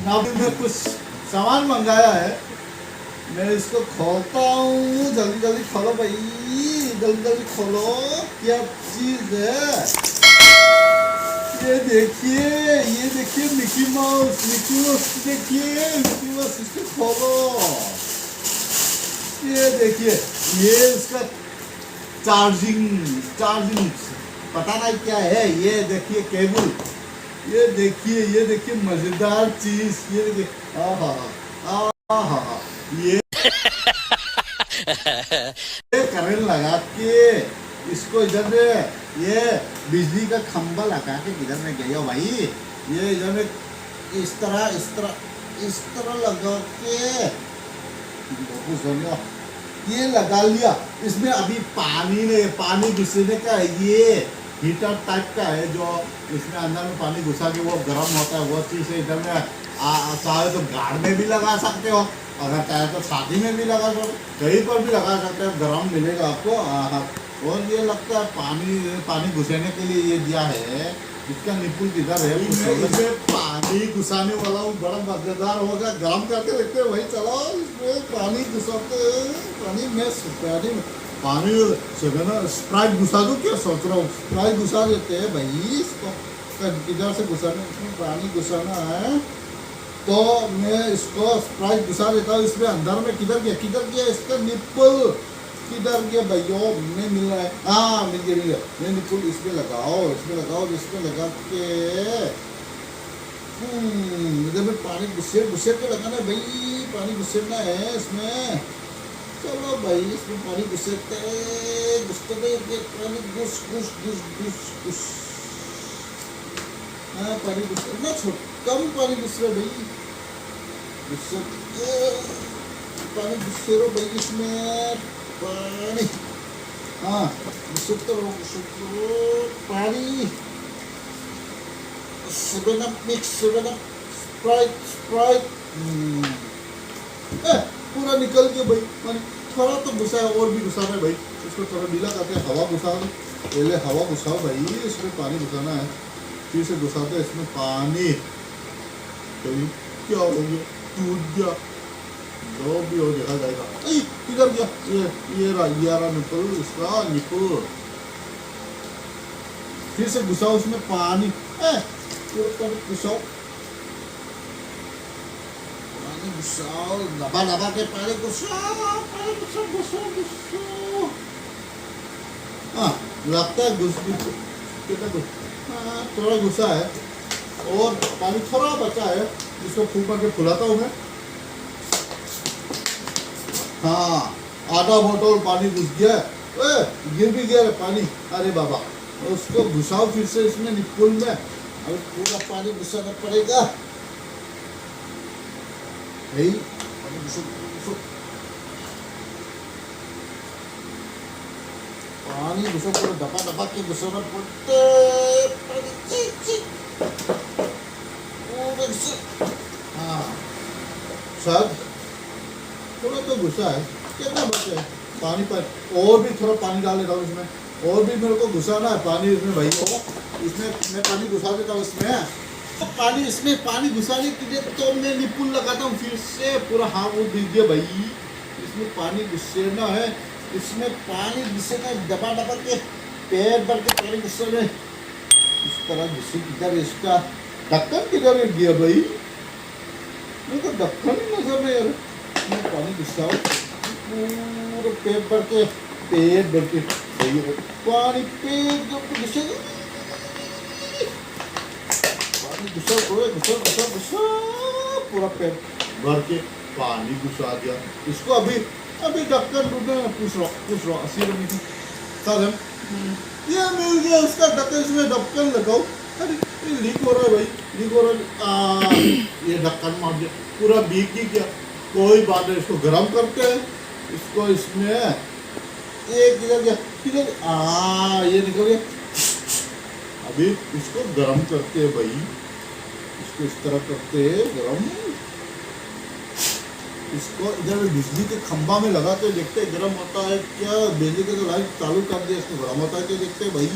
नाबिल में कुछ सामान मंगाया है, मैं इसको खोलता हूँ। जल्दी जल्दी खोलो भाई, जल्दी जल्दी खोलो। क्या चीज है ये? देखिए मिकी माउस, देखिए मिकी माउस। इसको खोलो, ये देखिए, ये इसका चार्जिंग पता नहीं क्या है। ये देखिए केबल, ये देखिए मजेदार चीज। ये देखिए, आहा, ये करंट लगा के इसको इधर में, ये बिजली का खंभा लगा के किधर में गया भाई। ये इधर में इस तरह लगा के ये लगा लिया। इसमें अभी पानी नहीं, पानी घुसने का है। ये हीटर टाइप का है जो इसमें अंदर में पानी घुसा के वो गर्म होता है। वो चीज़ है इधर में। चाहे तो गाड़ में भी लगा सकते हो, अगर चाहे तो शादी में भी लगा सकते हो, कहीं पर भी लगा सकते हो, गर्म मिलेगा आपको। और ये लगता है पानी घुसाने के लिए ये दिया है। इसका निपुल किधर है? इसमें पानी घुसाने वाला हूँ, बड़ा मजेदार होगा। गर्म करके रखते हैं भाई। चलो इसमें पानी घुसाते, पानी स्प्राइट घुसा दूँ क्या सोच रहा हूँ? स्प्राइट घुसा देते हैं भाई। इसको किधर से घुसाना, इसमें पानी घुसाना है तो मैं इसको स्प्राइट घुसा देता हूँ। इसमें अंदर में किधर गया इसका निपुल? किधर गया भैया? नहीं मिल रहा है। हाँ मिल गया। ये निपुल इसमें लगाओ, इसमें लगा के इधर में पानी घुसेड़ के लगाना है भाई। पानी घुसेड़ना है इसमें। चलो भाई इसमें पानी घुसेड़ते पानी घुस। हाँ पानी घुसेड़ना, कम पानी घुसेड़ो भाई। पानी घुसेड़ो भाई इसमें पानी। हाँ घुसेड़ते रहो पानी। 7 Up मिक्स, 7 Up स्प्राइट पूरा निकल गया भाई पानी। थोड़ा तो घुसा है, और भी घुसाना है भाई। इसको थोड़ा ढीला करके हवा घुसा दो। पहले हवा घुसाओ भाई, इसमें पानी घुसाना है। फिर से घुसाते इसमें पानी। क्या हो गया? टूट गया, जो भी हो देखा जाएगा। किधर गया? ये रहा निपुल, इसका निपुल। फिर से घुसाओ उसमें पानी। घुसाओ दबा के पानी घुसाओ। हाँ लगता है थोड़ा घुसा है, और पानी थोड़ा बचा है। इसको फूक करके फुलाता हूँ मैं। हाँ आधा बोतल पानी घुस गया, गिर भी गया पानी। अरे बाबा, उसको घुसाओ फिर से इसमें निपुल में। अब पूरा पानी घुसाना पड़ेगा भाई। पानी घुसो, पूरा दबा के घुसाना पड़ता हाँ शायद थोड़ा तो घुसा है। कितना बचा है पानी पर? और भी थोड़ा पानी डाल देता हूँ इसमें। और भी मेरे को घुसाना है पानी इसमें भाई। इसमें मैं पानी घुसा देता हूँ इसमें। तो पानी इसमें पानी घुसाने के लिए तो मैं निपुल लगाता हूँ फिर से पूरा। हाँ वो दिख गया भाई। इसमें पानी घुसेना है, इसमें पानी घुसेना, दबा के पैर भर के पानी घुसेना। इस तरह घुसे। किधर इसका ढक्कन किधर गया भाई? मेरे को ढक्कन ही नजर नहीं आ रहा। पानी घुसाओ पूरा पेट भर के पानी पेट घुसेगा। घुसा पूरा पेट भर के पानी घुसा दिया। इसको अभी ढक्कन पूछ रहा 80 रुपये सर ये मिल गया उसका ढक्कन। इसमें ढक्कन लगाओ। अरे ये लीक हो रहा है भाई, लीक हो रहा है। ये ढक्कन मार दिया, पूरा भीग ही गया। कोई बात नहीं, इसको गर्म करके इसको इसमें एक किधर ये निकल गया। अभी इसको गर्म करते हैं भाई। इसको इस तरह करते हैं गर्म। इसको इधर बिजली के खंभा में लगाते देखते हैं गर्म होता है क्या। बिजली के तो लाइट चालू कर दिया, इसको गर्म होता है क्या देखते हैं भाई।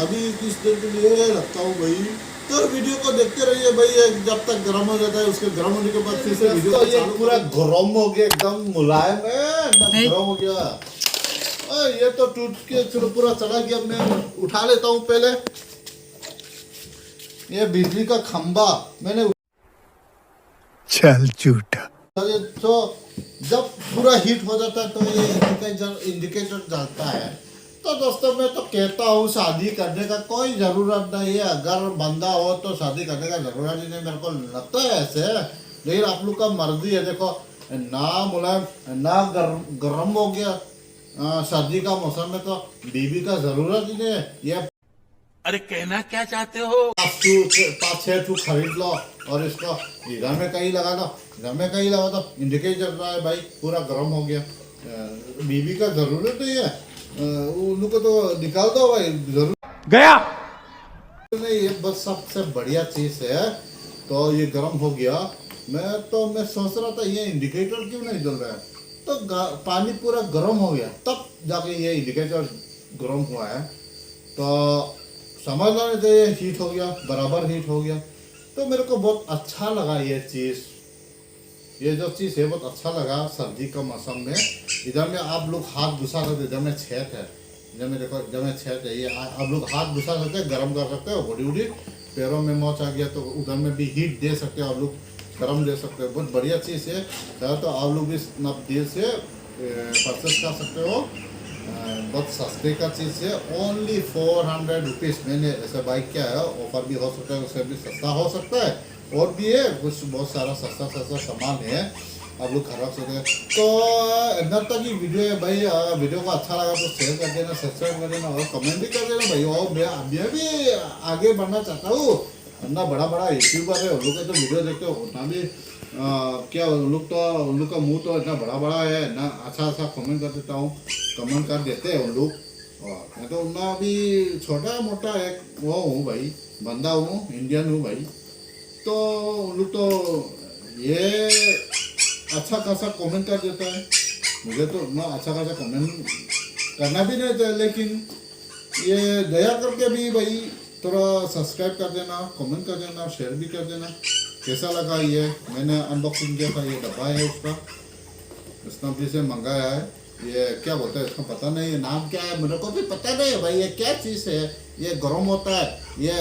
अभी किस देर के लिए रखता हूँ भाई। तो वीडियो को देखते रहिए भाई, जब तक गर्म हो जाता है उसके गर्म होने के बाद फिर से वीडियो तो ये पूरा गरम हो गया, एकदम मुलायम है, एकदम गर्म हो गया। ये तो टूट के चलो पूरा चला गया। मैं उठा लेता हूँ पहले। ये बिजली का खंबा मैंने चल झूठा। तो जब पूरा हीट हो जाता है तो ये इंडिकेटर जलता है। तो दोस्तों मैं तो कहता हूँ शादी करने का कोई ज़रूरत नहीं है। अगर बंदा हो तो शादी करने का ज़रूरत ही नहीं, मेरे को लगता है ऐसे। लेकिन आप लोग का मर्जी है। देखो ना मुलायम ना गर्म हो गया। शादी का मौसम में तो बीबी का ज़रूरत ही नहीं है। ये अरे कहना क्या चाहते हो? 5-6 ठू खरीद लो और इसको घर में कहीं लगा दो। घर में कहीं लगा दो, इंडिकेटर चल रहा है भाई, पूरा गर्म हो गया। बीबी का ज़रूरत नहीं है। उन लोग को तो निकाल दो भाई, जरूर गया नहीं। ये बस सबसे बढ़िया चीज़ है। तो ये गर्म हो गया। मैं सोच रहा था ये इंडिकेटर क्यों नहीं जल रहा है। तो पानी पूरा गर्म हो गया तब जाके ये इंडिकेटर गर्म हुआ है। तो समझ लेना चाहिए हीट हो गया, बराबर हीट हो गया। तो मेरे को बहुत अच्छा लगा ये चीज़। ये जो चीज़ है बहुत अच्छा लगा सर्दी का मौसम में। इधर में आप लोग हाथ घुसा सकते, इधर में छेद है, इधर में देखो, इधर में छेद है। ये आप लोग हाथ घुसा सकते हैं, गर्म कर सकते हो। बॉडी उड़ी पैरों में मोच आ गया तो उधर में भी हीट दे सकते हो आप लोग, गर्म दे सकते हो। बहुत बढ़िया चीज़ है। तो आप लोग भी नब दिल से परचेस कर सकते हो। बहुत सस्ते का चीज़ है। Only 400 rupees. मैंने ऐसा बाइक क्या है, ऑफर भी हो सकता है, उससे भी सस्ता हो सकता है। और भी है कुछ बहुत सारा सस्ता सामान है, आप लोग खरीद सकते हैं। तो इतना तक ही वीडियो है भाई। वीडियो को अच्छा लगा तो शेयर कर देना, सब्सक्राइब कर देना और कमेंट भी कर देना भाई। और मैं भी आगे बढ़ना चाहता हूँ। इतना बड़ा बड़ा यूट्यूबर है, उन लोग का तो वीडियो देखते हो उतना भी क्या उन लोग का मुंह तो इतना बड़ा बड़ा है ना। अच्छा कमेंट कर देता हूँ, कमेंट कर देते हैं उन लोग। और मैं तो उतना भी छोटा मोटा एक वो हूँ भाई, बंदा हूँ, इंडियन हूँ भाई। तो उन लोग तो ये अच्छा खासा कमेंट कर देता है। मुझे तो उतना अच्छा खासा कमेंट करना भी नहीं था, लेकिन ये दया करके भी भाई थोड़ा सब्सक्राइब कर देना, कमेंट कर देना, शेयर भी कर देना। कैसा लगा ये मैंने अनबॉक्सिंग किया था। ये डब्बा है उसका, स्नैपडील से मंगाया है। ये क्या बोलते हैं इसका पता नहीं है, नाम क्या है मेरे को भी पता नहीं है भाई। ये क्या चीज़ है, ये गर्म होता है, ये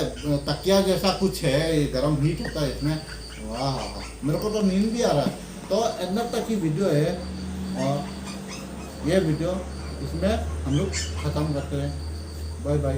तकिया जैसा कुछ है, ये गर्म हीट होता है इसमें। वाह मेरे को तो नींद भी आ रहा है। तो इतना तक की वीडियो है और ये वीडियो इसमें हम लोग ख़त्म करते हैं। Bye bye.